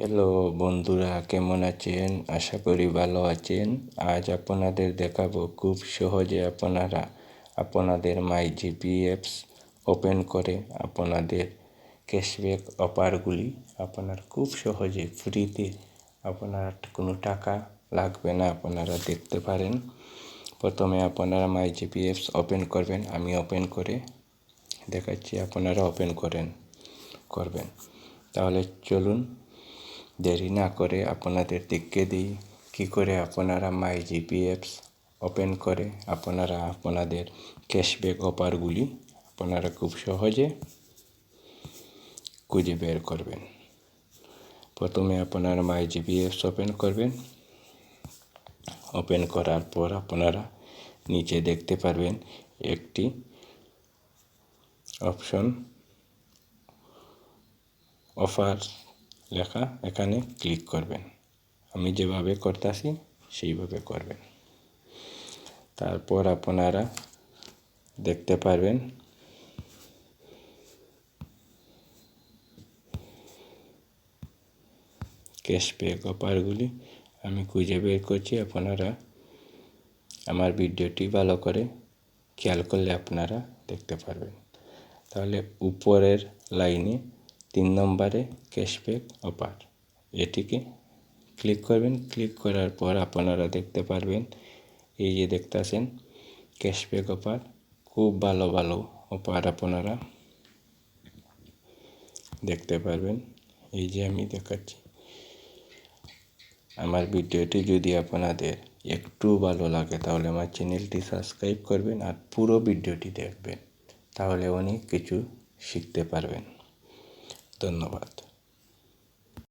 Hello বন্ধুরা, কেমন আছেন? আশা করি ভালো আছেন। আজ আপনাদের দেখাবো খুব সহজে আপনারা আপনাদের মাইজিপি অ্যাপস ওপেন করে আপনাদের ক্যাশব্যাক অফারগুলি আপনারা খুব সহজে ফ্রিতে আপনার কোনো টাকা লাগবে না আপনারা দেখতে পারেন। প্রথমে আপনারা মাইজিপি অ্যাপস ওপেন করবেন। আমি ওপেন করে দেখাচ্ছি, আপনারা ওপেন করবেন। তাহলে চলুন দেরি না করে আপনাদের দেখিয়ে দিই কী করে আপনারা মাইজিপি অ্যাপস ওপেন করে আপনারা আপনাদের ক্যাশব্যাক অফারগুলি আপনারা খুব সহজে খুঁজে বের করবেন। প্রথমে আপনারা মাইজিপি অ্যাপস ওপেন করবেন। ওপেন করার পর আপনারা নিচে দেখতে পারবেন একটি অপশন অফার লেখা, এখানে ক্লিক করবেন। আমি যেভাবে করতেছি সেইভাবে করবেন। তারপর আপনারা দেখতে পারবেন ক্যাশব্যাক অফারগুলি আমি খুঁজে বের করছি। আপনারা আমার ভিডিওটি ভালো করে খেয়াল করলে আপনারা দেখতে পারবেন। তাহলে উপরের লাইনে 3 নম্বরে ক্যাশব্যাক অফার, এটিকে ক্লিক করবেন। ক্লিক করার পর আপনারা দেখতে পারবেন এই যে দেখতেছেন ক্যাশব্যাক অফার, খুব ভালো ভালো অফার আপনারা দেখতে পারবেন। এই যে আমি দেখাচ্ছি। আমার ভিডিওটি যদি আপনাদের একটু ভালো লাগে তাহলে আমার চ্যানেলটি সাবস্ক্রাইব করবেন আর পুরো ভিডিওটি দেখবেন, তাহলে অনেক কিছু শিখতে পারবেন। ধন্যবাদ।